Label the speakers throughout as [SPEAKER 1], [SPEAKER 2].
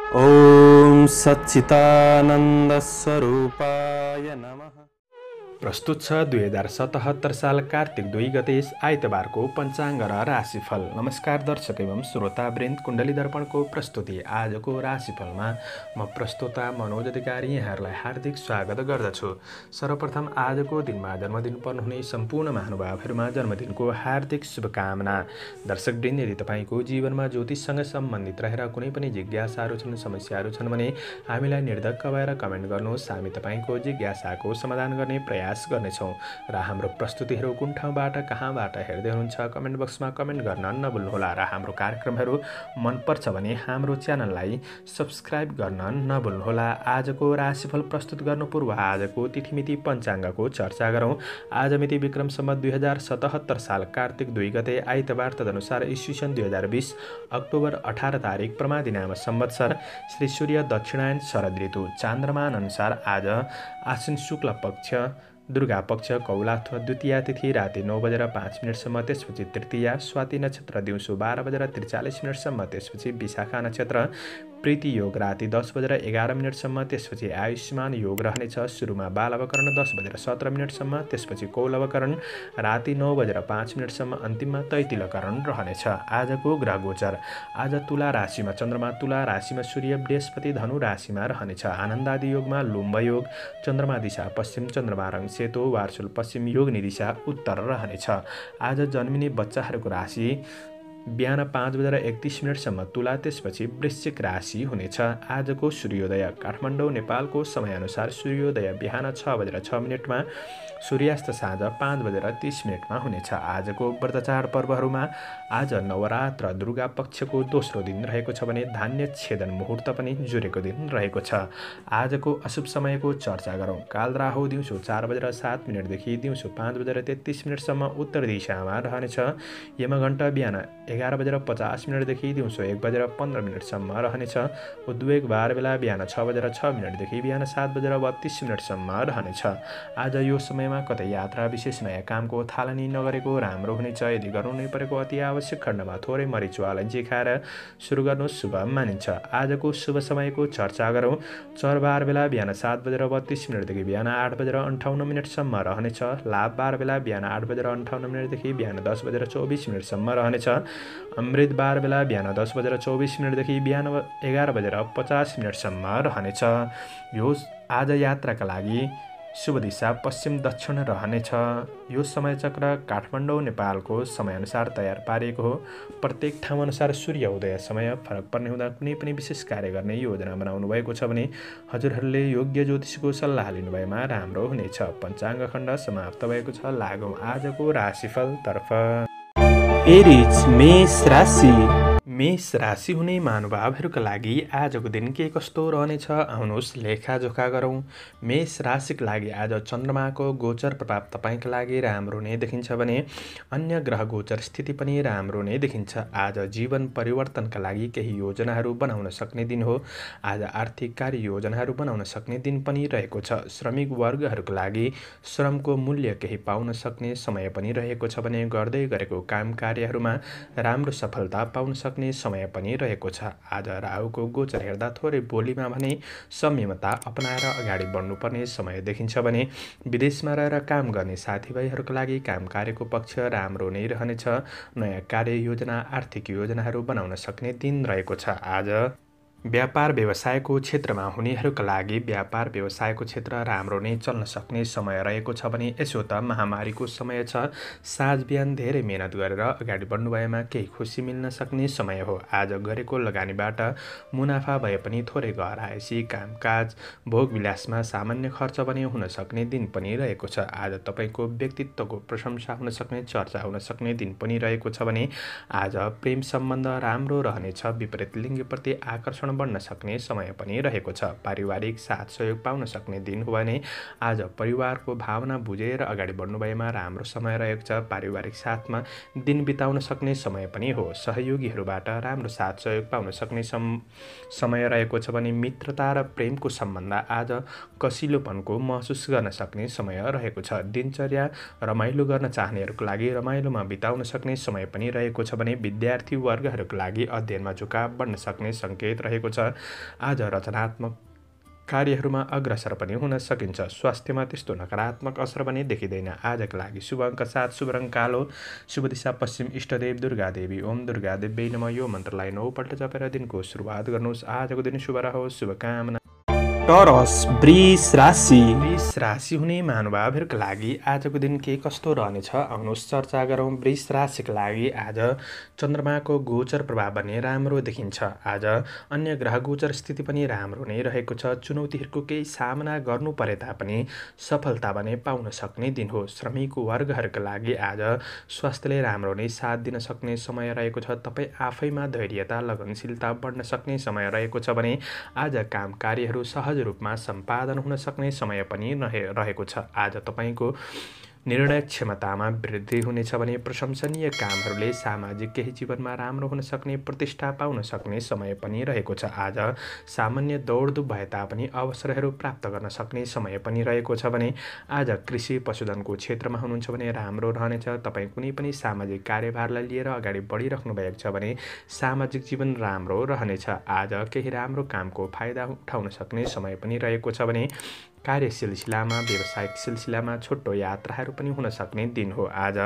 [SPEAKER 1] ॐ सच्चिदानन्द स्वरूपाय नमः।
[SPEAKER 2] प्रस्तुत छ 2077 साल कार्तिक 2 गते आइतबारको पञ्चाङ्ग र राशिफल। नमस्कार दर्शक एवं श्रोतावृन्द, कुण्डली दर्पणको प्रस्तुति आजको राशिफलमा म प्रस्तुता मनोज अधिकारी यहाँहरूलाई हार्दिक स्वागत गर्दछु। सर्वप्रथम आजको दिनमा जन्मदिन पर्नुहुने सम्पूर्ण महानुभावहरूमा जन्मदिनको हार्दिक शुभकामना। दर्शकवृन्द, यदि तपाईँको जीवनमा ज्योतिषसँग सम्बन्धित रहेर कुनै पनि जिज्ञासाहरू छन्, समस्याहरू छन् भने हामीलाई निर्धक्क भएर कमेन्ट गर्नुहोस्। हामी तपाईँको जिज्ञासाको समाधान गर्ने प्रयास गर्नेछौँ र हाम्रो प्रस्तुतिहरू कुन ठाउँबाट कहाँबाट हेर्दै हुनुहुन्छ कमेन्ट बक्समा कमेन्ट गर्न नभुल्नुहोला र हाम्रो कार्यक्रमहरू मनपर्छ भने हाम्रो च्यानललाई सब्स्क्राइब गर्न नभुल्नुहोला। आजको राशिफल प्रस्तुत गर्नु पूर्व आजको तिथिमिति पञ्चाङ्गको चर्चा गरौँ। आज मिति विक्रम सम्वत 2077 साल कार्तिक 2 गते आइतबार, तदनुसार ईस्वी सन् 2020 अक्टोबर 18 तारिक प्रमादिनाम संवत्सर, श्री सूर्य दक्षिणायन शरद ऋतु, चान्द्रमान अनुसार आज आश्विन शुक्ल पक्ष दुर्गा पक्ष कौला अथवा द्वितीया तिथि राति 9:05 त्यसपछि तृतीया, स्वाति नक्षत्र दिउँसो 12:43 त्यसपछि विशाखा नक्षत्र, प्रीति योग राति 10:11 त्यसपछि आयुष्मान योग रहनेछ। सुरुमा बालवकरण 10:17 त्यसपछि कौलवकरण राति 9:05 अन्तिममा तैतिलकरण रहनेछ। आजको ग्रह गोचर। आज तुला राशिमा चन्द्रमा, तुला राशिमा सूर्य, बृहस्पति धनु राशिमा रहनेछ। आनन्दादि योगमा लुम्ब योग, चन्द्रमा दिशा पश्चिम, चन्द्रमा रङ सेतो, वार्सुल पश्चिम, योगनी दिशा उत्तर रहनेछ। आज जन्मिने बच्चाहरूको राशि बिहान 5:31 तुला, त्यसपछि वृश्चिक राशि हुनेछ। आजको सूर्योदय। काठमाडौँ नेपालको समयअनुसार सूर्योदय बिहान 6:06 सूर्यास्त साँझ 5:30 हुनेछ। आजको व्रतचाड पर्वहरूमा आज नवरात्र दुर्गा पक्षको दोस्रो दिन रहेको छ भने धान्य छेदन मुहुर्त पनि जुरेको दिन रहेको छ। आजको अशुभ समयको चर्चा गरौँ। कालराहु दिउँसो 4:07 देखि दिउँसो 5:33 उत्तर दिशामा रहनेछ। यमघण्ट बिहान 11:50 देखि दिउँसो 1:15 रहनेछ। उद्वेग बार बेला बिहान 6:06 देखि बिहान 7:32 रहनेछ। आज यो समयमा कतै यात्रा विशेष नयाँ कामको थालनी नगरेको राम्रो हुनेछ। यदि गर्नु नै परेको अति आवश्यक खण्डमा थोरै मरिच वा अलैँची खाएर सुरु गर्नु शुभ मानिन्छ। आजको शुभ समयको चर्चा गरौँ। चरबार बेला बिहान 7:32 देखि बिहान 8:58 रहनेछ। लाभ बार बेला बिहान 8:58 देखि बिहान 10:24 रहनेछ। अमृत बार बेला बिहान 10:24 देखि बिहान 11:50 रहनेछ। यो आज यात्राका लागि शुभ दिशा पश्चिम दक्षिण रहनेछ। यो समय चक्र काठमाडौँ नेपालको समयअनुसार तयार पारिएको हो। प्रत्येक ठाउँ अनुसार सूर्य उदय समय फरक पर्ने हुँदा कुनै पनि विशेष कार्य गर्ने योजना बनाउनु भएको छ भने हजुरहरूले योग्य ज्योतिषको सल्लाह लिनुभएमा राम्रो हुनेछ। पञ्चाङ्ग खण्ड समाप्त भएको छ। लागौँ आजको राशिफलतर्फ।
[SPEAKER 1] एरिज मेष राशि।
[SPEAKER 2] मेष राशि हुने महानुभावहरूका लागि आजको दिन के कस्तो रहनेछ आउनुहोस् लेखाजोखा गरौँ। मेष राशिका लागि आज चन्द्रमाको गोचर प्रभाव तपाईँका लागि राम्रो नै देखिन्छ भने अन्य ग्रह गोचर स्थिति पनि राम्रो नै देखिन्छ। आज जीवन परिवर्तनका लागि केही योजनाहरू बनाउन सक्ने दिन हो। आज आर्थिक कार्य योजनाहरू बनाउन सक्ने दिन पनि रहेको छ। श्रमिक वर्गहरूका लागि श्रमको मूल्य केही पाउन सक्ने समय पनि रहेको छ भने गर्दै गरेको काम कार्यहरूमा राम्रो सफलता पाउन सक्ने समय पनि रहेको छ। आज राहुको गोचर हेर्दा थोरै बोलीमा भने संयमता अपनाएर अगाडि बढ्नुपर्ने समय देखिन्छ भने विदेशमा रहेर काम गर्ने साथीभाइहरूका लागि काम कार्यको पक्ष राम्रो नै रहनेछ। नयाँ कार्य योजना आर्थिक योजनाहरू बनाउन सक्ने दिन रहेको छ। आज व्यापार व्यवसायको क्षेत्रमा हुनेहरूका लागि व्यापार व्यवसायको क्षेत्र राम्रो नै चल्न सक्ने समय रहेको छ भने यसो त महामारीको समय छ। साँझ बिहान धेरै मेहनत गरेर अगाडि बढ्नु भएमा केही खुसी मिल्न सक्ने समय हो। आज गरेको लगानीबाट मुनाफा भए पनि थोरै गहराएसी कामकाज भोग विलासमा सामान्य खर्च भने हुन सक्ने दिन पनि रहेको छ। आज तपाईँको व्यक्तित्वको प्रशंसा हुन सक्ने चर्चा हुन सक्ने दिन पनि रहेको छ भने आज प्रेम सम्बन्ध राम्रो रहनेछ। विपरीत लिङ्गप्रति आकर्षण बढ्न सक्ने समय पनि रहेको छ। पारिवारिक साथ सहयोग पाउन सक्ने दिन हो भने आज परिवारको भावना बुझेर अगाडि बढ्नु भएमा राम्रो समय रहेको छ। पारिवारिक साथमा दिन बिताउन सक्ने समय पनि हो। सहयोगीहरूबाट राम्रो साथ सहयोग पाउन सक्ने समय रहेको छ भने मित्रता र प्रेमको सम्बन्ध आज कसिलोपनको महसुस गर्न सक्ने समय रहेको छ। दिनचर्या रमाइलो गर्न चाहनेहरूको लागि रमाइलोमा बिताउन सक्ने समय पनि रहेको छ भने विद्यार्थी वर्गहरूको लागि अध्ययनमा झुकाव बढ्न सक्ने सङ्केत रहेको रहेको छ। आज रचनात्मक कार्यहरूमा अग्रसर पनि हुन सकिन्छ। स्वास्थ्यमा त्यस्तो नकारात्मक असर पनि देखिँदैन। आजका लागि शुभ अङ्क 7, शुभ रङ कालो, शुभ दिशा पश्चिम, इष्टदेव दुर्गा देवी। ओम दुर्गा देवी नमः यो मन्त्रलाई 9 पल्ट जपेर दिनको सुरुवात गर्नुहोस्। आजको दिन शुभ रहोस्, शुभकामना।
[SPEAKER 1] टरस वृष राशि।
[SPEAKER 2] वृष राशि हुने महानुभावहरूका लागि आजको दिन के कस्तो रहनेछ आउनुहोस् चर्चा गरौँ। वृष राशिका लागि आज चन्द्रमाको गोचर प्रभाव भने राम्रो देखिन्छ। आज अन्य ग्रह गोचर स्थिति पनि राम्रो नै रहेको छ। चुनौतीहरूको केही सामना गर्नु परे तापनि सफलता भने पाउन सक्ने दिन हो। श्रमिक वर्गहरूका लागि आज स्वास्थ्यले राम्रो नै साथ दिन सक्ने समय रहेको छ। तपाईँ आफैमा धैर्यता लगनशीलता बढ्न सक्ने समय रहेको छ भने आज काम कार्यहरू सहज रूपमा सम्पादन हुन सक्ने समय पनि रहेको छ। आज तपाईँको निर्णय क्षमतामा वृद्धि हुनेछ भने प्रशंसनीय कामहरूले सामाजिक केही जीवनमा राम्रो हुन सक्ने प्रतिष्ठा पाउन सक्ने समय पनि रहेको छ। आज सामान्य दौडधुप भए तापनि अवसरहरू प्राप्त गर्न सक्ने समय पनि रहेको छ भने आज कृषि पशुधनको क्षेत्रमा हुनुहुन्छ भने राम्रो रहनेछ। तपाईँ कुनै पनि सामाजिक कार्यभारलाई लिएर अगाडि बढिराख्नु भएको छ भने सामाजिक जीवन राम्रो रहनेछ। आज केही राम्रो कामको फाइदा उठाउन सक्ने समय पनि रहेको छ भने कार्य सिलसिलामा व्यावसायिक सिलसिलामा छोटो यात्राहरू पनि हुन सक्ने दिन हो। आज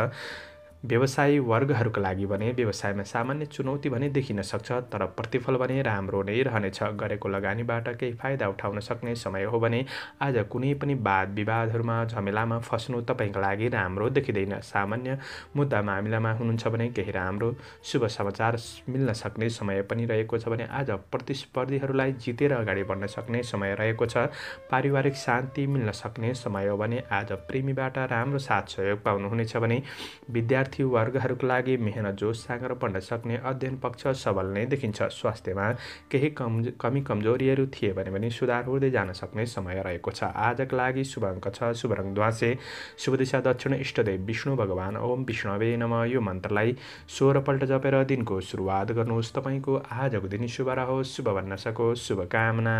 [SPEAKER 2] व्यवसायी वर्गहरूका लागि भने व्यवसायमा सामान्य चुनौती भने देखिन सक्छ, तर प्रतिफल भने राम्रो नै रहनेछ। गरेको लगानीबाट केही फाइदा उठाउन सक्ने समय हो भने आज कुनै पनि वाद विवादहरूमा झमेलामा फस्नु तपाईँको लागि राम्रो देखिँदैन। सामान्य मुद्दा मामिलामा हुनुहुन्छ भने केही राम्रो शुभ समाचार मिल्न सक्ने समय पनि रहेको छ भने आज प्रतिस्पर्धीहरूलाई जितेर अगाडि बढ्न सक्ने समय रहेको छ। पारिवारिक शान्ति मिल्न सक्ने समय हो भने आज प्रेमीबाट राम्रो साथ सहयोग पाउनुहुनेछ भने विद्यार्थी वर्गहरूका लागि मेहनत जोस सागर बढ्न सक्ने अध्ययन पक्ष सबल नै देखिन्छ। स्वास्थ्यमा केही कमी कमजोरीहरू थिए भने पनि सुधार हुँदै जान सक्ने समय रहेको छ। आजका लागि शुभ अङ्क 6, शुभ रङ ध्वाँसे, शुभ दिशा दक्षिण, इष्टदेव विष्णु भगवान। ओम विष्णवे नमः यो मन्त्रलाई 16 पल्ट जपेर दिनको सुरुवात गर्नुहोस्। तपाईँको आजको दिन शुभ रहोस्, शुभ बन्न सकोस्, शुभकामना।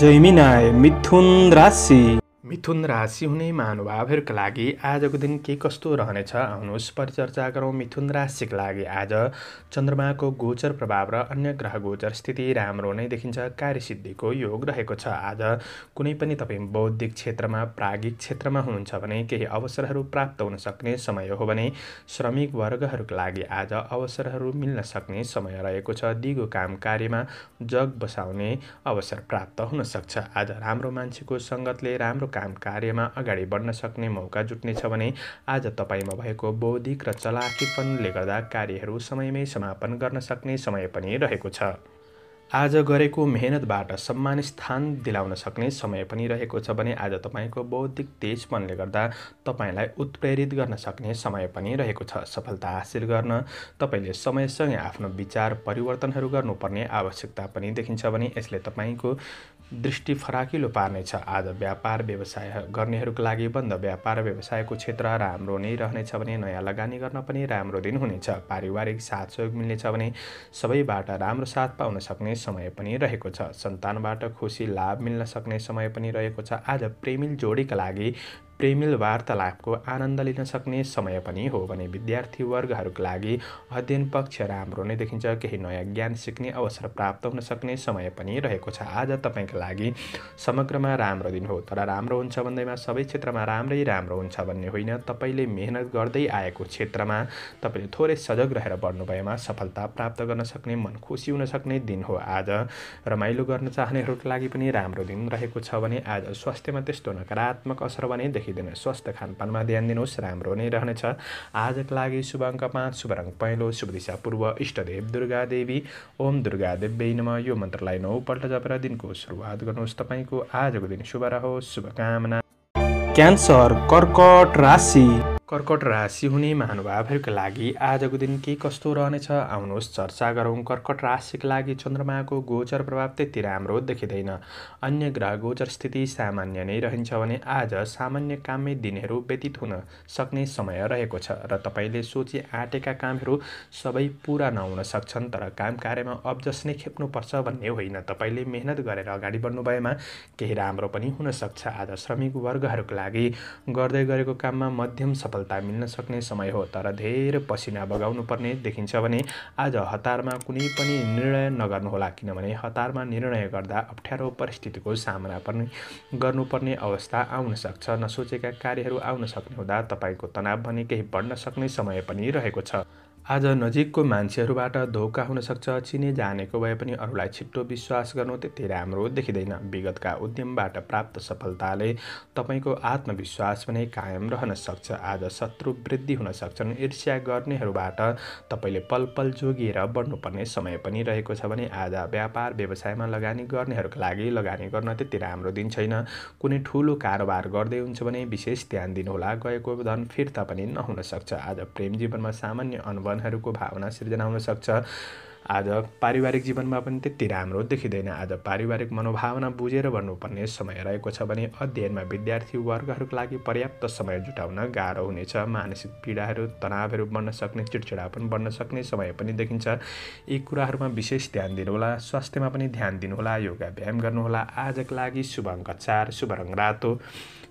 [SPEAKER 1] जैमिनाय मिथुन राशि।
[SPEAKER 2] मिथुन राशि हुने महानुभावहरूका लागि आजको दिन के कस्तो रहनेछ आउनुहोस् परिचर्चा गरौँ। मिथुन राशिका लागि आज चन्द्रमाको गोचर प्रभाव र अन्य ग्रह गोचर स्थिति राम्रो नै देखिन्छ। कार्यसिद्धिको योग रहेको छ। आज कुनै पनि तपाईँ बौद्धिक क्षेत्रमा प्राज्ञिक क्षेत्रमा हुनुहुन्छ भने केही अवसरहरू प्राप्त हुन सक्ने समय हो भने श्रमिक वर्गहरूका लागि आज अवसरहरू मिल्न सक्ने समय रहेको छ। दिगो काम कार्यमा जग बसाउने अवसर प्राप्त हुन सक्छ। आज राम्रो मान्छेको सङ्गतले राम्रो काम कार्यमा अगाडि बढ्न सक्ने मौका जुट्नेछ भने आज तपाईँमा भएको बौद्धिक र चलाखीपनले गर्दा कार्यहरू समयमै समापन गर्न सक्ने समय पनि रहेको छ। आज गरेको मेहनतबाट सम्मान स्थान दिलाउन सक्ने समय पनि रहेको छ भने आज तपाईँको बौद्धिक तेजपनले गर्दा तपाईँलाई उत्प्रेरित गर्न सक्ने समय पनि रहेको छ। सफलता हासिल गर्न तपाईँले समयसँगै आफ्नो विचार परिवर्तनहरू गर्नुपर्ने आवश्यकता पनि देखिन्छ भने यसले तपाईँको दृष्टि फराकिलो पार्नेछ। आज व्यापार व्यवसाय गर्नेहरूका लागि बन्द व्यापार व्यवसायको क्षेत्र राम्रो नै रहनेछ भने नयाँ लगानी गर्न पनि राम्रो दिन हुनेछ। पारिवारिक साथ सहयोग मिल्नेछ भने सबैबाट राम्रो साथ पाउन सक्ने समय पनि रहेको छ। सन्तानबाट खुसी लाभ मिल्न सक्ने समय पनि रहेको छ। आज प्रेमिल जोडीका लागि प्रेमिल वार्तालापको आनन्द लिन सक्ने समय पनि हो भने विद्यार्थी वर्गहरूका लागि अध्ययन पक्ष राम्रो नै देखिन्छ। केही नयाँ ज्ञान सिक्ने अवसर प्राप्त हुन सक्ने समय पनि रहेको छ। आज तपाईँका लागि समग्रमा राम्रो दिन हो, तर राम्रो हुन्छ भन्दैमा सबै क्षेत्रमा राम्रो हुन्छ भन्ने होइन। तपाईँले मेहनत गर्दै आएको क्षेत्रमा तपाईँले थोरै सजग रहेर बढ्नु भएमा सफलता प्राप्त गर्न सक्ने मन खुसी हुन सक्ने दिन हो। आज रमाइलो गर्न चाहनेहरूका लागि पनि राम्रो दिन रहेको छ भने आज स्वास्थ्यमा त्यस्तो नकारात्मक असर भने देखिँदैन। स्वस्थ खानपानमा ध्यान दिनुहोस्, राम्रो नै रहनेछ। आजका लागि शुभ अङ्क 5, शुभ रङ पहेँलो, शुभ दिशा पूर्व, इष्टदेव दुर्गा देवी। ओम दुर्गा देवी नमः यो मन्त्रलाई 9 पल्ट जपेर दिनको सुरुवात गर्नुहोस्। तपाईँको आजको दिन शुभ रहोस्, शुभकामना।
[SPEAKER 1] क्यान्सर कर्कट राशि।
[SPEAKER 2] कर्कट राशि हुने महानुभावहरूका लागि आजको दिन के कस्तो रहनेछ आउनुहोस् चर्चा गरौँ। कर्कट राशिका लागि चन्द्रमाको गोचर प्रभाव त्यति राम्रो देखिँदैन। अन्य ग्रह गोचर स्थिति सामान्य नै रहन्छ भने आज सामान्य काममै दिनहरू व्यतीत हुन सक्ने समय रहेको छ र तपाईँले सोची आँटेका कामहरू सबै पुरा नहुन सक्छन्, तर काम कार्यमा अब्जस नै खेप्नुपर्छ भन्ने होइन। तपाईँले मेहनत गरेर अगाडि बढ्नु भएमा केही राम्रो पनि हुन सक्छ। आज श्रमिक वर्गहरूका लागि गर्दै गरेको काममा मध्यम सफलता सफलता मिल्न सक्ने समय हो, तर धेरै पसिना बगाउनु पर्ने देखिन्छ भने आज हतारमा कुनै पनि निर्णय नगर्नुहोला, किनभने हतारमा निर्णय गर्दा अप्ठ्यारो परिस्थितिको सामना गर्नुपर्ने अवस्था आउन सक्छ। नसोचेका कार्यहरू आउन सक्ने हुँदा तपाईँको तनाव भने केही बढ्न सक्ने समय पनि रहेको छ। आज नजिकको मान्छेहरूबाट धोका हुन सक्छ। चिने जानेको भए पनि अरूलाई छिट्टो विश्वास गर्नु त्यति राम्रो देखिँदैन। विगतका उद्यमबाट प्राप्त सफलताले तपाईँको आत्मविश्वास पनि कायम रहन सक्छ। आज शत्रु वृद्धि हुन सक्छन्। ईर्ष्या गर्नेहरूबाट तपाईँले पल पल जोगिएर बढ्नुपर्ने समय पनि रहेको छ भने आज व्यापार व्यवसायमा लगानी गर्नेहरूको लागि लगानी गर्न त्यति राम्रो दिन छैन। कुनै ठुलो कारोबार गर्दै हुन्छ भने विशेष ध्यान दिनुहोला, गएको धन फिर्ता पनि नहुन सक्छ। आज प्रेम जीवनमा सामान्य अनुभवहरूको भावना सिर्जना हुन सक्छ। आज पारिवारिक जीवनमा पनि त्यति राम्रो देखिँदैन। आज पारिवारिक मनोभावना बुझेर बढ्नुपर्ने समय रहेको छ भने अध्ययनमा विद्यार्थी वर्गहरूका लागि पर्याप्त समय जुटाउन गाह्रो हुनेछ। मानसिक पीडाहरू, तनावहरू बढ्न सक्ने, चिडचिडापन बढ्न सक्ने समय पनि देखिन्छ। यी कुराहरूमा विशेष ध्यान दिनुहोला। स्वास्थ्यमा पनि ध्यान दिनुहोला। योगा व्यायाम गर्नुहोला। आजका लागि शुभ अङ्क 4, शुभ रङ रातो,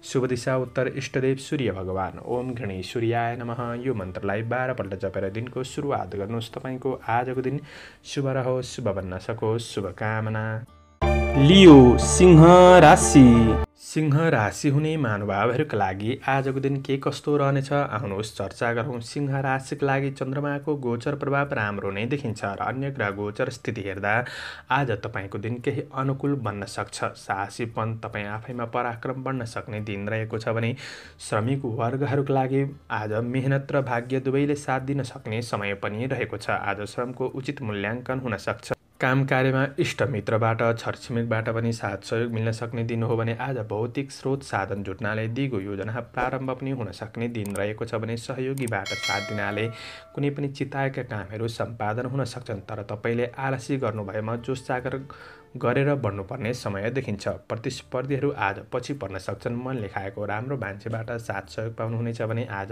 [SPEAKER 2] शुभ दिशा उत्तर, इष्टदेव सूर्य भगवान। ओम गणेश सूर्याय नमः। यो मन्त्रलाई 12 पल्ट जपेर दिनको सुरुवात गर्नुहोस्। तपाईँको आजको दिन शुभ रहोस्, शुभ बन्न सकोस्, शुभकामना।
[SPEAKER 1] लियो सिंह राशि।
[SPEAKER 2] सिंह राशि हुने महानुभावहरूका लागि आजको दिन के कस्तो रहनेछ आउनुहोस् चर्चा गरौँ। सिंह राशिका लागि चन्द्रमाको गोचर प्रभाव राम्रो नै देखिन्छ र अन्य ग्रह गोचर स्थिति हेर्दा आज तपाईँको दिन केही अनुकूल बन्न सक्छ। साहसीपन, तपाईँ आफैमा पराक्रम बन्न सक्ने दिन रहेको छ भने श्रमिक वर्गहरूका लागि आज मेहनत र भाग्य दुवैले साथ दिन सक्ने समय पनि रहेको छ। आज श्रमको उचित मूल्याङ्कन हुन सक्छ। काम कार्यमा इष्टमित्रबाट, छरछिमेकबाट पनि साथ सहयोग मिल्न सक्ने दिन हो भने आज भौतिक स्रोत साधन जुट्नाले दिगो योजना प्रारम्भ पनि हुन सक्ने दिन रहेको छ भने सहयोगीबाट साथ दिनाले कुनै पनि चिताएका कामहरू सम्पादन हुन सक्छन्। तर तपाईँले आलसी गर्नुभएमा जोस जागर गरेर बढ्नुपर्ने समय देखिन्छ। प्रतिस्पर्धीहरू आज पछि पर्न सक्छन्। मनले खाएको राम्रो मान्छेबाट साथ सहयोग पाउनुहुनेछ भने आज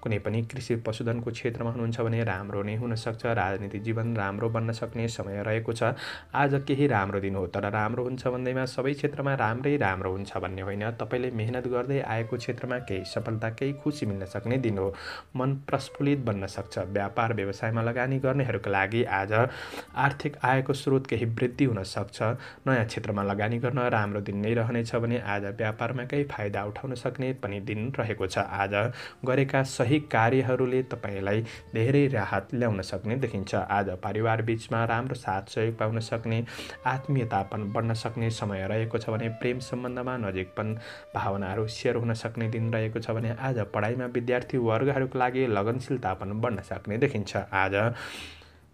[SPEAKER 2] कुनै पनि कृषि पशुधनको क्षेत्रमा हुनुहुन्छ भने राम्रो नै हुन सक्छ। राजनीतिक जीवन राम्रो बन्न सक्ने समय रहेको छ। आज केही राम्रो दिन हो, तर राम्रो हुन्छ भन्दैमा सबै क्षेत्रमा राम्रै राम्रो हुन्छ भन्ने होइन। तपाईँले मेहनत गर्दै आएको क्षेत्रमा केही सफलता, केही खुसी मिल्न सक्ने दिन हो। मन प्रस्फुल्लित बन्न सक्छ। व्यापार व्यवसायमा लगानी गर्नेहरूका लागि आज आर्थिक आयको स्रोत केही वृद्धि हुन सक्छ। नयाँ क्षेत्रमा लगानी गर्न राम्रो दिन नै रहनेछ भने आज व्यापारमा केही फाइदा उठाउन सक्ने पनि दिन रहेको छ। आज गरेका सही कार्यहरूले तपाईँलाई धेरै राहत ल्याउन सक्ने देखिन्छ। आज परिवार बीचमा राम्रो साथ सहयोग पाउन सक्ने, आत्मीयतापन बढ्न सक्ने समय रहेको छ भने प्रेम सम्बन्धमा नजिकपन भावनाहरू सेयर हुन सक्ने दिन रहेको छ भने आज पढाइमा विद्यार्थी वर्गहरूका लागि लगनशीलतापन बढ्न सक्ने देखिन्छ। आज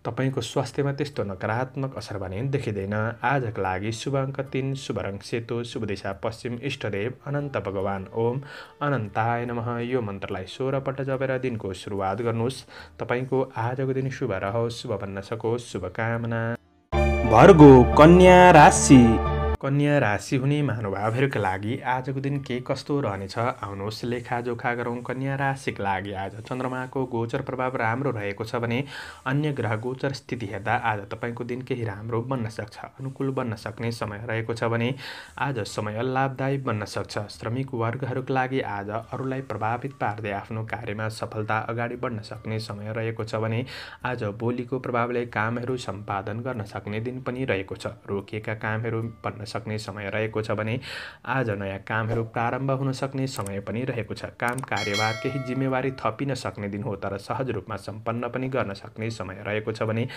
[SPEAKER 2] तपाईँको स्वास्थ्यमा त्यस्तो नकारात्मक असर भने देखिँदैन। आजका लागि शुभ अङ्क 3, शुभ रङ सेतो, शुभ दिशा पश्चिम, इष्टदेव अनन्त भगवान। ओम अनन्ताय नमः। यो मन्त्रलाई 16 पल्ट जपेर दिनको सुरुवात गर्नुहोस्। तपाईँको आजको दिन शुभ रहोस्, शुभ बन्न सकोस्, शुभकामना।
[SPEAKER 1] भर्गो कन्या राशि।
[SPEAKER 2] कन्या राशि हुने महानुभावहरूका लागि आजको दिन के कस्तो रहनेछ आउनुहोस् लेखाजोखा गरौँ। कन्या राशिका लागि आज चन्द्रमाको गोचर प्रभाव राम्रो रहेको छ भने अन्य ग्रह गोचर स्थिति हेर्दा आज तपाईँको दिन केही राम्रो बन्न सक्छ, अनुकूल बन्न सक्ने समय रहेको छ भने आज समय लाभदायी बन्न सक्छ। श्रमिक वर्गहरूका लागि आज अरूलाई प्रभावित पार्दै आफ्नो कार्यमा सफलता अगाडि बढ्न सक्ने समय रहेको छ भने आज बोलीको प्रभावले कामहरू सम्पादन गर्न सक्ने दिन पनि रहेको छ। रोकिएका कामहरू बन्न सक्ने समय रहेको छ भने आज नयाँ कामहरू प्रारम्भ हुन सक्ने समय पनि रहेको छ। काम कार्यभार केही जिम्मेवारी थपिन सक्ने दिन हो, तर सहज रूपमा सम्पन्न पनि गर्न सक्ने समय रहेको छ भने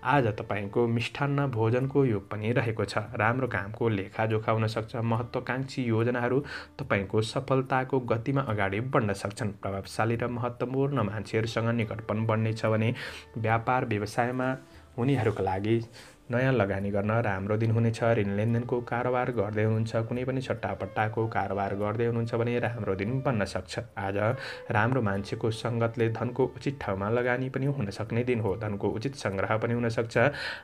[SPEAKER 2] आज तपाईँको मिष्ठान्न भोजनको योग पनि रहेको छ। राम्रो कामको लेखाजोखा हुन सक्छ। महत्त्वाकांक्षी योजनाहरू तपाईँको सफलताको गतिमा अगाडि बढ्न सक्छन्। प्रभावशाली र महत्त्वपूर्ण मान्छेहरूसँग निकटपन बढ्नेछ भने व्यापार व्यवसायमा हुनेहरूका लागि नयाँ लगानी गर्न राम्रो दिन हुनेछ। ऋण लेनदेनको कारोबार गर्दै हुनुहुन्छ, कुनै पनि सट्टापट्टाको कारोबार गर्दै हुनुहुन्छ भने राम्रो दिन बन्न सक्छ। आज राम्रो मान्छेको सङ्गतले धनको उचित ठाउँमा लगानी पनि हुन सक्ने दिन हो। धनको उचित सङ्ग्रह पनि हुन सक्छ।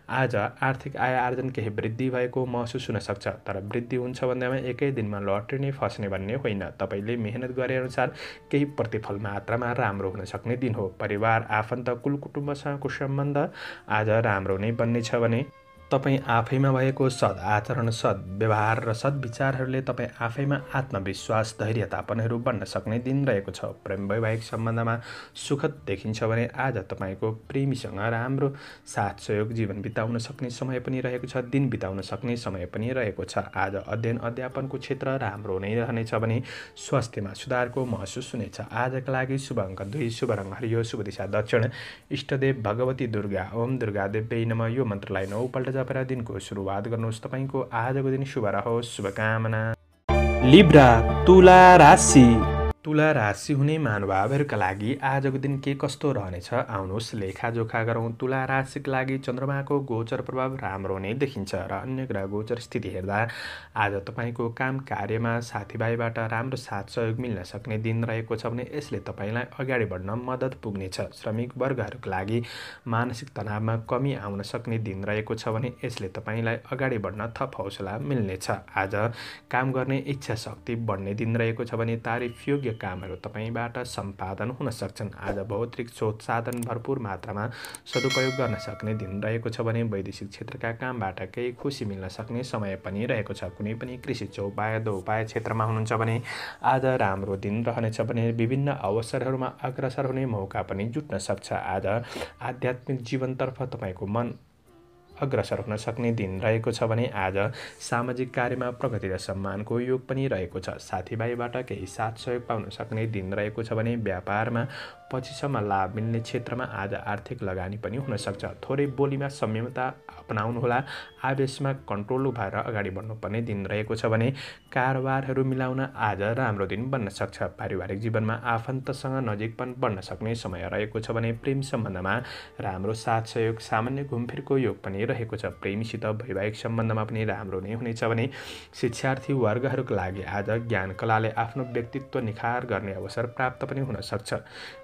[SPEAKER 2] आज आर्थिक आय आर्जन केही वृद्धि भएको महसुस हुन सक्छ, तर वृद्धि हुन्छ भन्दैमा एकै दिनमा लटरी नै फस्ने भन्ने होइन। तपाईँले मेहनत गरे अनुसार केही प्रतिफल मात्रामा राम्रो हुन सक्ने दिन हो। परिवार, आफन्त, कुल कुटुम्बसँगको सम्बन्ध आज राम्रो नै बन्नेछ भने तपाईँ आफैमा भएको सद्आचरण, सद्व्यवहार र सद्विचारहरूले तपाईँ आफैमा आत्मविश्वास, धैर्यतापनहरू बन्न सक्ने दिन रहेको छ। प्रेम वैवाहिक सम्बन्धमा सुखद देखिन्छ भने आज तपाईँको प्रेमीसँग राम्रो साथ सहयोग, जीवन बिताउन सक्ने समय पनि रहेको छ, दिन बिताउन सक्ने समय पनि रहेको छ। आज अध्ययन अध्यापनको क्षेत्र राम्रो नै रहनेछ भने स्वास्थ्यमा सुधारको महसुस हुनेछ। आजका लागि शुभ अङ्क 2, शुभ रङ हरियो, शुभ दिशा दक्षिण, इष्टदेव भगवती दुर्गा। ओम दुर्गा देव्यै नमः। यो मन्त्रलाई 9 पल्ट जपेर दिनको सुरुवात गर्नुहोस्। तपाईँको आजको दिन शुभ रहोस्। शुभकामना।
[SPEAKER 1] लिब्रा तुला राशि।
[SPEAKER 2] तुला राशि हुने महानुभावहरूका लागि आजको दिन के कस्तो रहनेछ आउनुहोस् लेखाजोखा गरौँ। तुला राशिका लागि चन्द्रमाको गोचर प्रभाव राम्रो नै देखिन्छ र अन्य ग्रह गोचर स्थिति हेर्दा आज तपाईँको काम कार्यमा साथीभाइबाट राम्रो साथ सहयोग मिल्न सक्ने दिन रहेको छ भने यसले तपाईँलाई अगाडि बढ्न मद्दत पुग्नेछ। श्रमिक वर्गहरूका लागि मानसिक तनावमा कमी आउन सक्ने दिन रहेको छ भने यसले तपाईँलाई अगाडि बढ्न थप हौसला मिल्नेछ। आज काम गर्ने इच्छा शक्ति बढ्ने दिन रहेको छ भने तारिफ योग्य कामहरू तपाईँबाट सम्पादन हुन सक्छन्। आज भौतिक स्रोत साधन भरपुर मात्रामा सदुपयोग गर्न सक्ने दिन रहेको छ भने वैदेशिक क्षेत्रका कामबाट केही खुसी मिल्न सक्ने समय पनि रहेको छ। कुनै पनि कृषि चौपाय दोपाय क्षेत्रमा हुनुहुन्छ भने आज राम्रो दिन रहनेछ भने विभिन्न अवसरहरूमा अग्रसर हुने मौका पनि जुट्न सक्छ। आज आध्यात्मिक जीवनतर्फ तपाईँको मन अग्रसर हुन सक्ने दिन रहेको छ भने आज सामाजिक कार्यमा प्रगति र सम्मानको योग पनि रहेको छ। साथीभाइबाट केही साथ सहयोग पाउन सक्ने दिन रहेको छ भने व्यापारमा पछिसम्म लाभ मिल्ने क्षेत्रमा आज आर्थिक लगानी पनि हुन सक्छ। थोरै बोलीमा संयमता अपनाउनुहोला। आवेशमा कन्ट्रोल भएर अगाडि बढ्नुपर्ने दिन रहेको छ भने कारोबारहरू मिलाउन आज राम्रो दिन बन्न सक्छ। पारिवारिक जीवनमा आफन्तसँग नजिकपन बढ्न सक्ने समय रहेको छ भने प्रेम सम्बन्धमा राम्रो साथ सहयोग, सामान्य घुमफिरको योग पनि रहेको छ। प्रेमीसित वैवाहिक सम्बन्धमा पनि राम्रो नै हुनेछ भने शिक्षार्थी वर्गहरूका लागि आज ज्ञान कलाले आफ्नो व्यक्तित्व निखार गर्ने अवसर प्राप्त पनि हुन सक्छ।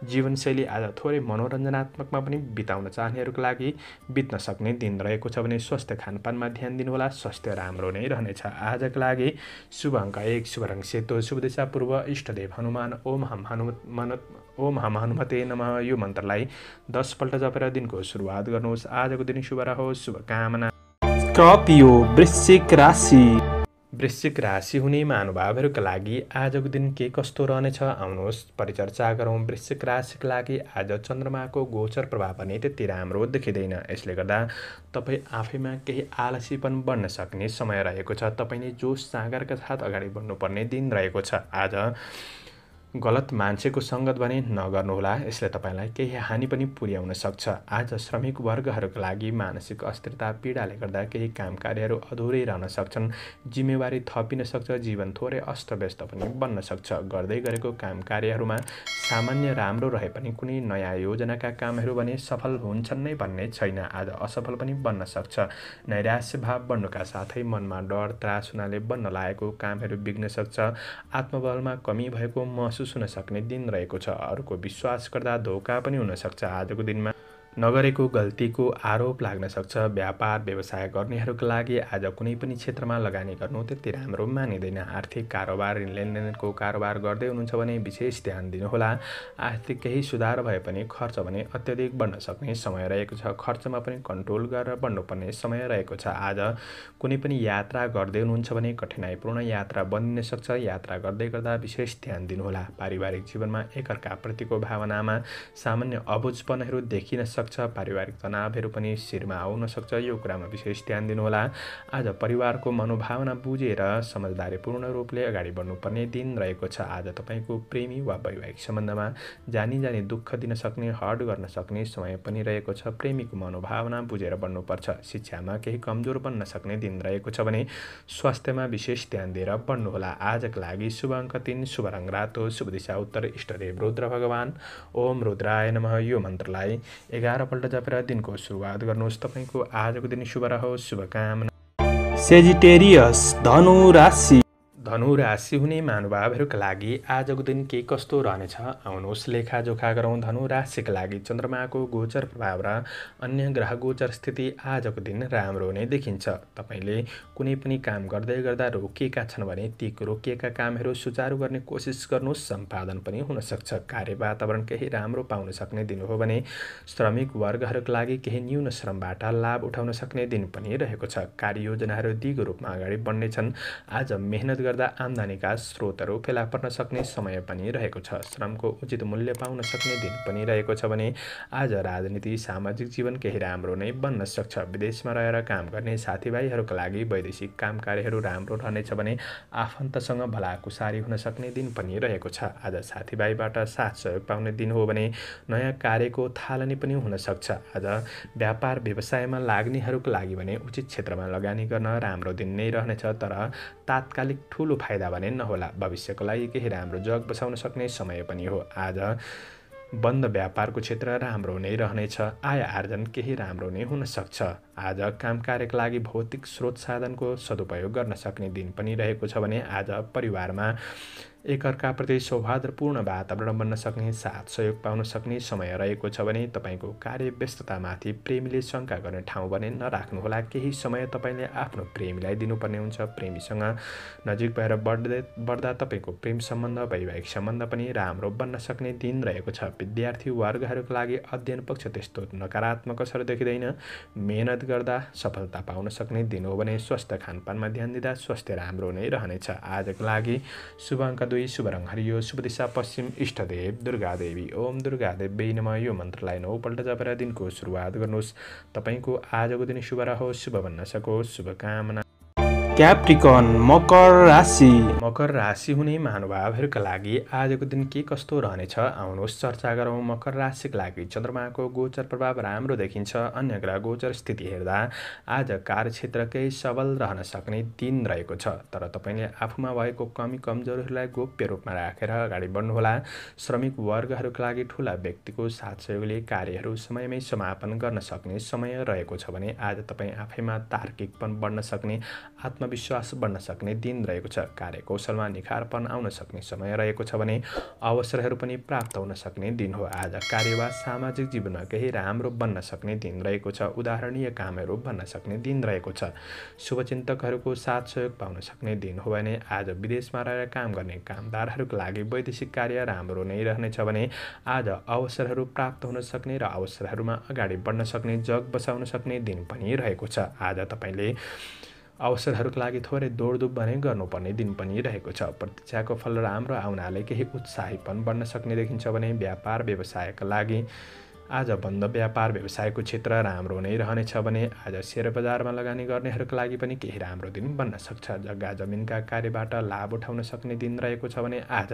[SPEAKER 2] जीवनशैली आज थोरै मनोरञ्जनात्मकमा पनि बिताउन चाहनेहरूका लागि बित्न सक्ने दिन रहेको छ भने स्वास्थ्य खानपानमा ध्यान दिनुहोला। स्वास्थ्य राम्रो नै रहनेछ। आजका लागि शुभ अङ्क 1, शुभ रङ सेतो, शुभ दिशा पूर्व, इष्टदेव हनुमान। ओम हम हनुमते नमः। यो मन्त्रलाई 10 पल्ट जपेर दिनको सुरुवात गर्नुहोस्। आजको दिन शुभ रहोस्। शुभकामना।
[SPEAKER 1] स्कर्पियो वृश्चिक राशि।
[SPEAKER 2] वृश्चिक राशि हुने महानुभावहरूका लागि आजको दिन के कस्तो रहनेछ आउनुहोस् परिचर्चा गरौँ। वृश्चिक राशिका लागि आज चन्द्रमाको गोचर प्रभाव पनि त्यति राम्रो देखिँदैन। यसले गर्दा तपाईँ आफैमा केही आलसीपन बढ्न सक्ने समय रहेको छ। तपाईँले जोस जाँगरका साथ अगाडि बढ्नुपर्ने दिन रहेको छ। आज गलत मान्छेको सङ्गत भने नगर्नुहोला। यसले तपाईँलाई केही हानि पनि पुर्याउन सक्छ। आज श्रमिक वर्गहरूका लागि मानसिक अस्थिरता पीडाले गर्दा केही काम कार्यहरू अधुरै रहन सक्छन्। जिम्मेवारी थपिन सक्छ। जीवन थोरै अस्तव्यस्त पनि बन्न सक्छ। गर्दै गरेको काम कार्यहरूमा सामान्य राम्रो रहे पनि कुनै नयाँ योजनाका कामहरू भने सफल हुन्छन् नै भन्ने छैन। आज असफल पनि बन्न सक्छ। नैराश्य भाव बढ्नुका साथै मनमा डर त्रास हुनाले बन्न लागेको कामहरू बिग्न सक्छ। आत्मबलमा कमी भएको महसुस हुन सक्ने दिन रहेको छ। अरूको विश्वास गर्दा धोका पनि हुन सक्छ। आजको दिनमा नगरेको गल्तीको आरोप लाग्न सक्छ। व्यापार व्यवसाय गर्नेहरूका लागि आज कुनै पनि क्षेत्रमा लगानी गर्नु त्यति राम्रो मानिँदैन। आर्थिक कारोबार लेनदेनको कारोबार गर्दै हुनुहुन्छ भने विशेष ध्यान दिनुहोला। आर्थिक केही सुधार भए पनि खर्च भने अत्यधिक बढ्न सक्ने समय रहेको छ। खर्चमा पनि कन्ट्रोल गरेर बढ्नुपर्ने समय रहेको छ। आज कुनै पनि यात्रा गर्दै हुनुहुन्छ भने कठिनाइपूर्ण यात्रा बनिन सक्छ। यात्रा गर्दै गर्दा विशेष ध्यान दिनुहोला। पारिवारिक जीवनमा एकअर्काप्रतिको भावनामा सामान्य अबुझपनहरू देखिन सक्छ। पारिवारिक तनावहरू पनि शिरमा आउन सक्छ। यो कुरामा विशेष ध्यान दिनुहोला। आज परिवारको मनोभावना बुझेर समझदारीपूर्ण रूपले अगाडि बढ्नुपर्ने दिन रहेको छ। आज तपाईँको प्रेमी वा वैवाहिक सम्बन्धमा जानी जानी दुःख दिन सक्ने, हर्ट गर्न सक्ने समय पनि रहेको छ। प्रेमीको मनोभावना बुझेर बढ्नुपर्छ। शिक्षामा केही कमजोर बन्न सक्ने दिन रहेको छ भने स्वास्थ्यमा विशेष ध्यान दिएर बढ्नुहोला। आजका लागि शुभ अङ्क 3, शुभ रङ रातो, शुभ दिशा उत्तर, इष्टदेव रुद्र भगवान। ओम रुद्राय नमः। यो मन्त्रलाई 11 पल्ट जपेर दिनको सुरुवात गर्नुहोस्। तपाईँको आजको दिन शुभ रहोस्। शुभकामना।
[SPEAKER 1] सेजिटेरियस धनु राशि।
[SPEAKER 2] धनु राशि हुने महानुभावहरूका लागि आजको दिन के कस्तो रहनेछ आउनुहोस् लेखाजोखा गरौँ। धनु राशिका लागि चन्द्रमाको गोचर प्रभाव र अन्य ग्रह गोचर स्थिति आजको दिन राम्रो नै देखिन्छ। तपाईँले कुनै पनि काम गर्दै गर्दा रोकिएका छन् भने ती रोकिएका कामहरू सुचारू गर्ने कोसिस गर्नुहोस्, सम्पादन पनि हुनसक्छ। कार्य वातावरण केही राम्रो पाउन सक्ने दिन हो भने श्रमिक वर्गहरूका लागि केही न्यून श्रमबाट लाभ उठाउन सक्ने दिन पनि रहेको छ। कार्ययोजनाहरू दिगो रूपमा अगाडि बढ्नेछन्। आज मेहनत गर्दा आम्दानीका स्रोतहरू फेला पर्न सक्ने समय पनि रहेको छ। श्रमको उचित मूल्य पाउन सक्ने दिन पनि रहेको छ भने आज राजनीति सामाजिक जीवन केही राम्रो नै बन्न सक्छ। विदेशमा रहेर काम गर्ने साथीभाइहरूका लागि वैदेशिक काम कार्यहरू राम्रो रहनेछ भने आफन्तसँग भलाकुसारी हुन सक्ने दिन पनि रहेको छ। आज साथीभाइबाट साथ सहयोग पाउने दिन हो भने नयाँ कार्यको थालनी पनि हुन सक्छ। आज व्यापार व्यवसायमा लाग्नेहरूका लागि भने उचित क्षेत्रमा लगानी गर्न राम्रो दिन नै रहनेछ, तर तात्कालिक ठुलो फाइदा भने नहोला। भविष्यको लागि केही राम्रो जग बसाउन सक्ने समय पनि हो। आज बन्द व्यापारको क्षेत्र राम्रो नै रहनेछ। आय आर्जन केही राम्रो नै हुन सक्छ। आज काम कार्यका लागि भौतिक स्रोत साधनको सदुपयोग गर्न सक्ने दिन पनि रहेको छ भने आज परिवारमा एकअर्काप्रति सौहार्दपूर्ण वातावरण बन्न सक्ने, साथ सहयोग पाउन सक्ने समय रहेको छ भने तपाईँको कार्य व्यस्ततामाथि प्रेमीले शङ्का गर्ने ठाउँ भने नराख्नुहोला। केही समय तपाईँले आफ्नो प्रेमीलाई दिनुपर्ने हुन्छ। प्रेमीसँग नजिक भएर बढ्दा तपाईँको प्रेम सम्बन्ध, वैवाहिक सम्बन्ध पनि राम्रो बन्न सक्ने दिन रहेको छ। विद्यार्थी वर्गहरूका लागि अध्ययन पक्ष त्यस्तो नकारात्मक असर देखिँदैन। मेहनत गर्दा सफलता पाउन सक्ने दिन हो भने स्वास्थ्य खानपानमा ध्यान दिँदा स्वास्थ्य राम्रो नै रहनेछ। आजको लागि शुभ अङ्क 2, शुभ रङ हरियो, शुभ दिशा पश्चिम, इष्टदेव दुर्गा देवी। ओम दुर्गा देवी नमः। यो मन्त्रलाई 9 पल्ट जपेर दिनको सुरुवात गर्नुहोस्। तपाईँको आजको दिन शुभ रहोस्, शुभ बन्न सकोस्, शुभकामना।
[SPEAKER 1] क्याप्रिकन मकर राशि।
[SPEAKER 2] मकर राशि हुने महानुभावहरूका लागि आजको दिन के कस्तो रहनेछ आउनुहोस् चर्चा गरौँ। मकर राशिका लागि चन्द्रमाको गोचर प्रभाव राम्रो देखिन्छ। अन्य ग्रह गोचर स्थिति हेर्दा आज कार्यक्षेत्र केही सबल रहन सक्ने दिन रहेको छ, तर तपाईँले आफूमा भएको कमी कमजोरीहरूलाई गोप्य रूपमा राखेर अगाडि बढ्नुहोला। श्रमिक वर्गहरूका लागि ठुला व्यक्तिको साथ सहयोगले कार्यहरू समयमै समापन गर्न सक्ने समय रहेको छ भने आज तपाईँ आफैमा तार्किकपन बढ्न सक्ने, आत्मविश्वास बढ्न सक्ने दिन रहेको छ। कार्यकौशलमा निखारपन आउन सक्ने समय रहेको छ भने अवसरहरू पनि प्राप्त हुन सक्ने दिन हो। आज कार्य वा सामाजिक जीवनमा केही राम्रो बन्न सक्ने दिन रहेको छ। उदाहरणीय कामहरू बन्न सक्ने दिन रहेको छ। शुभचिन्तकहरूको साथ सहयोग पाउन सक्ने दिन हो भने आज विदेशमा रहेर काम गर्ने कामदारहरूका लागि वैदेशिक कार्य राम्रो नै रहनेछ भने आज अवसरहरू प्राप्त हुन सक्ने र अवसरहरूमा अगाडि बढ्न सक्ने, जग बसाउन सक्ने दिन पनि रहेको छ। आज तपाईँले अवसरहरूका लागि थोरै दौडधुप भने गर्नुपर्ने दिन पनि रहेको छ। प्रतीक्षाको फल राम्रो आउनाले केही उत्साहीपन बढ्न सक्ने देखिन्छ भने व्यापार व्यवसायका लागि आज बन्द व्यापार व्यवसायको क्षेत्र राम्रो नै रहनेछ भने आज सेयर बजारमा लगानी गर्नेहरूका लागि पनि केही राम्रो दिन बन्न सक्छ। जग्गा जमिनका कार्यबाट लाभ उठाउन सक्ने दिन रहेको छ भने आज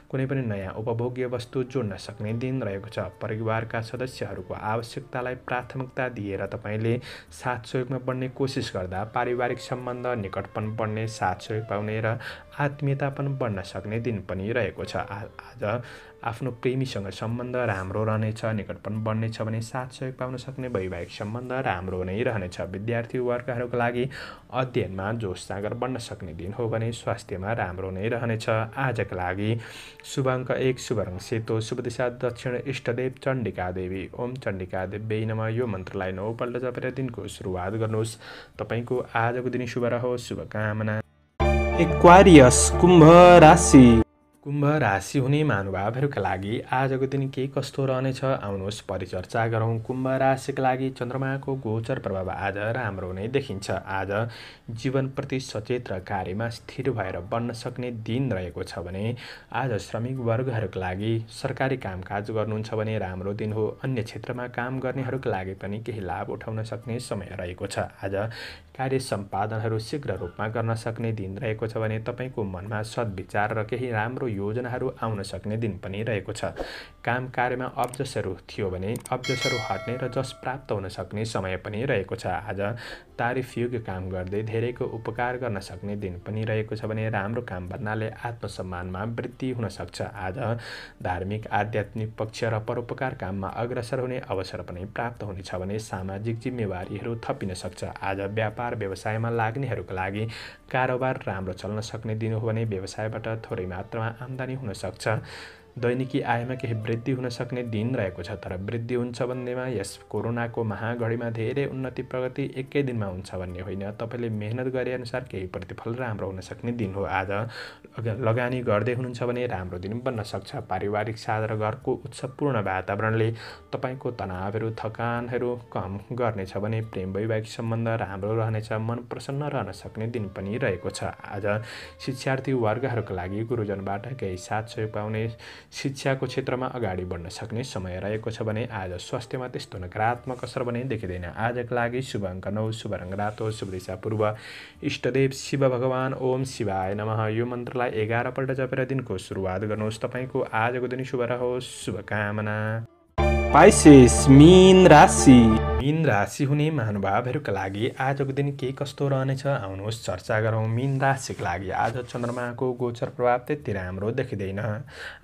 [SPEAKER 2] कुनै पनि नयाँ उपभोग्य वस्तु जोड्न सक्ने दिन रहेको छ। परिवारका सदस्यहरूको आवश्यकतालाई प्राथमिकता दिएर तपाईँले साथ सहयोगमा बढ्ने कोसिस गर्दा पारिवारिक सम्बन्ध निकटपन बढ्ने, साथ सहयोग पाउने र आत्मीयता पनि बढ्न सक्ने दिन पनि रहेको छ। आज आफ्नो प्रेमीसँग सम्बन्ध राम्रो रहनेछ, निकटपन बढ्नेछ भने साथ सहयोग पाउन सक्ने, वैवाहिक सम्बन्ध राम्रो नै रहनेछ। विद्यार्थी वर्गहरूका लागि अध्ययनमा जोस जाँगर बढ्न सक्ने दिन हो भने स्वास्थ्यमा राम्रो नै रहनेछ। आजका लागि शुभ अङ्क 1, शुभ रङ सेतो, शुभ दिशा दक्षिण, इष्टदेव चण्डिका देवी। ओम चण्डिका देवी नमः। यो मन्त्रलाई 9 पल्ट जपेर दिनको सुरुवात गर्नुहोस्। तपाईँको आजको दिन शुभ रहोस्, शुभकामना।
[SPEAKER 1] एक्वारियस कुम्भ राशि।
[SPEAKER 2] कुम्भ राशि हुने महानुभावहरूका लागि आजको दिन के कस्तो रहनेछ आउनुहोस् परिचर्चा गरौँ। कुम्भ राशिका लागि चन्द्रमाको गोचर प्रभाव आज राम्रो नै देखिन्छ। आज जीवनप्रति सचेत र कार्यमा स्थिर भएर बढ्न सक्ने दिन रहेको छ भने आज श्रमिक वर्गहरूका लागि सरकारी कामकाज गर्नुहुन्छ भने राम्रो दिन हो। अन्य क्षेत्रमा काम गर्नेहरूका लागि पनि केही लाभ उठाउन सक्ने समय रहेको छ। आज कार्य सम्पादनहरू शीघ्र रूपमा गर्न सक्ने दिन रहेको छ भने तपाईँको मनमा सद्विचार र केही राम्रो योजनाहरू आउन सक्ने दिन पनि रहेको छ। काम कार्यमा अब्जसहरू थियो भने अब्जसहरू हट्ने र जस प्राप्त हुन सक्ने समय पनि रहेको छ। आज तारिफयोग्य काम गर्दै धेरैको उपकार गर्न सक्ने दिन पनि रहेको छ भने राम्रो काम भन्नाले आत्मसम्मानमा वृद्धि हुन सक्छ। आज धार्मिक आध्यात्मिक पक्ष र परोपकार काममा अग्रसर हुने अवसर पनि प्राप्त हुनेछ भने सामाजिक जिम्मेवारीहरू थपिन सक्छ। आज व्यापार व्यापार व्यवसायमा लाग्नेहरूका लागि कारोबार राम्रो चल्न सक्ने दिन हो भने व्यवसायबाट थोरै मात्रामा आम्दानी हुन सक्छ। दैनिकी आयमा केही वृद्धि हुन सक्ने दिन रहेको छ, तर वृद्धि हुन्छ भन्नेमा यस कोरोनाको महागढीमा धेरै उन्नति प्रगति एकै दिनमा हुन्छ भन्ने होइन। तपाईँले मेहनत गरे अनुसार केही प्रतिफल राम्रो हुन सक्ने दिन हो। आज लगानी गर्दै हुनुहुन्छ भने राम्रो दिन बन्न सक्छ। पारिवारिक साझा र घरको उत्सवपूर्ण वातावरणले तपाईँको तनावहरू थकानहरू कम गर्नेछ भने प्रेम वैवाहिक सम्बन्ध राम्रो रहनेछ। मन प्रसन्न रहन सक्ने दिन पनि रहेको छ। आज शिक्षार्थी वर्गहरूका लागि गुरुजनबाट केही साथ सहयोग पाउने, शिक्षाको क्षेत्रमा अगाडि बढ्न सक्ने समय रहेको छ भने आज स्वास्थ्यमा त्यस्तो नकारात्मक असर भने देखिँदैन। आजका लागि शुभ अङ्क 9, शुभ रङ रातो, शुभ दिशा पूर्व, इष्टदेव शिव भगवान ओम शिवाय नमः। यो मन्त्रलाई 11 पल्ट जपेर दिनको सुरुवात गर्नुहोस्। तपाईँको आजको दिन शुभ रहोस्। शुभकामना।
[SPEAKER 1] पाइसेस मीन राशि।
[SPEAKER 2] मीन राशि हुने महानुभावहरूका लागि आजको दिन के कस्तो रहनेछ आउनुहोस् चर्चा गरौँ। मीन राशिका लागि आज चन्द्रमाको गोचर प्रभाव त्यति राम्रो देखिँदैन।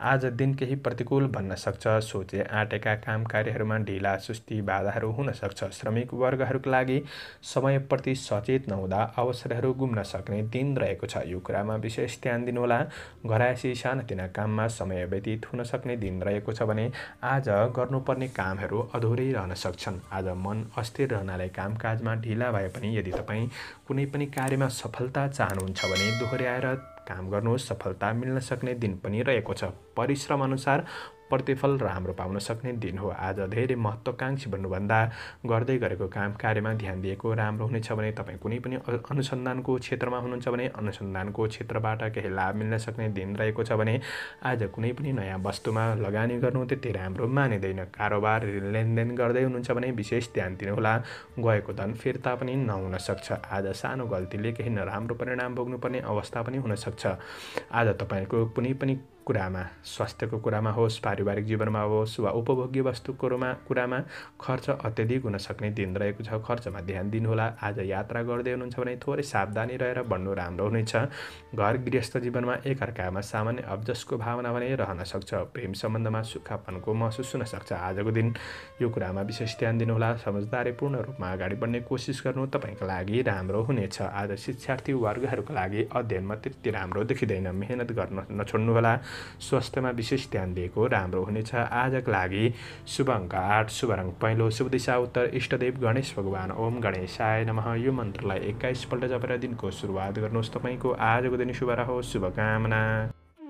[SPEAKER 2] आज दिन केही प्रतिकूल बन्न सक्छ। सोचे आँटेका काम कार्यहरूमा ढिला सुस्ती बाधाहरू हुन सक्छ। श्रमिक वर्गहरूका लागि समयप्रति सचेत नहुँदा अवसरहरू गुम्न सक्ने दिन रहेको छ। यो कुरामा विशेष ध्यान दिनुहोला। घरायसी सानातिना काममा समय व्यतीत हुन सक्ने दिन रहेको छ भने आज गर्नुपर्ने कामहरू अधुरै रहन सक्छन्। आज मन अस्थिर रहनाले कामकाजमा ढिला भए पनि यदि तपाईँ कुनै पनि कार्यमा सफलता चाहनुहुन्छ भने दोहोऱ्याएर काम गर्नुहोस्। सफलता मिल्न सक्ने दिन पनि रहेको छ। परिश्रम अनुसार प्रतिफल राम्रो पाउन सक्ने दिन हो। आज धेरै महत्त्वकाङ्क्षी बन्नुभन्दा गर्दै गरेको काम कार्यमा ध्यान दिएको राम्रो हुनेछ भने तपाईँ कुनै पनि अनुसन्धानको क्षेत्रमा हुनुहुन्छ भने अनुसन्धानको क्षेत्रबाट केही लाभ मिल्न सक्ने दिन रहेको छ भने आज कुनै पनि नयाँ वस्तुमा लगानी गर्नु त्यति राम्रो मानिँदैन। कारोबार लेनदेन गर्दै हुनुहुन्छ भने विशेष ध्यान दिनुहोला। गएको धन फिर्ता पनि नहुन सक्छ। आज सानो गल्तीले केही नराम्रो परिणाम भोग्नुपर्ने अवस्था पनि हुन सक्छ। आज तपाईँको कुनै पनि कुरामा, स्वास्थ्यको कुरामा होस्, पारिवारिक जीवनमा होस् वा उपभोग्य वस्तुको कुरामा खर्च अत्यधिक हुन सक्ने दिन रहेको छ। खर्चमा ध्यान दिनुहोला। आज यात्रा गर्दै हुनुहुन्छ भने थोरै सावधानी रहेर बढ्नु राम्रो हुनेछ। घर गृहस्थ जीवनमा एकअर्कामा सामान्य अब्जसको भावना भने रहन सक्छ। प्रेम सम्बन्धमा सुक्खापनको महसुस हुन सक्छ। आजको दिन यो कुरामा विशेष ध्यान दिनुहोला। समझदारीपूर्ण रूपमा अगाडि बढ्ने कोसिस गर्नु तपाईँका लागि राम्रो हुनेछ। आज शिक्षार्थी वर्गहरूका लागि अध्ययनमा त्यति राम्रो देखिँदैन। मेहनत गर्न नछोड्नुहोला। स्वास्थ्यमा विशेष ध्यान दिएको राम्रो हुनेछ। आजका लागि शुभ अङ्क 8, शुभ रङ पहेँलो, शुभ दिशा उत्तर, इष्टदेव गणेश भगवान ओम गणेशाय नमः। यो मन्त्रलाई 21 पल्ट जपेर दिनको सुरुवात गर्नुहोस्। तपाईँको आजको दिन शुभ रहोस्। शुभकामना।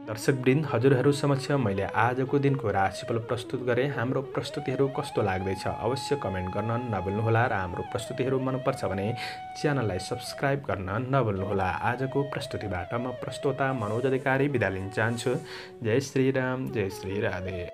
[SPEAKER 2] दर्शकवृन्द, हजुरहरू समक्ष मैले आजको दिनको राशिफल प्रस्तुत गरेँ। हाम्रो प्रस्तुतिहरू कस्तो लाग्दैछ अवश्य कमेन्ट गर्न नभुल्नुहोला र हाम्रो प्रस्तुतिहरू मनपर्छ भने च्यानललाई सब्स्क्राइब गर्न नभुल्नुहोला। आजको प्रस्तुतिबाट म प्रस्तोता मनोज अधिकारी बिदा लिन चाहन्छु। जय श्रीराम, जय श्री राधे।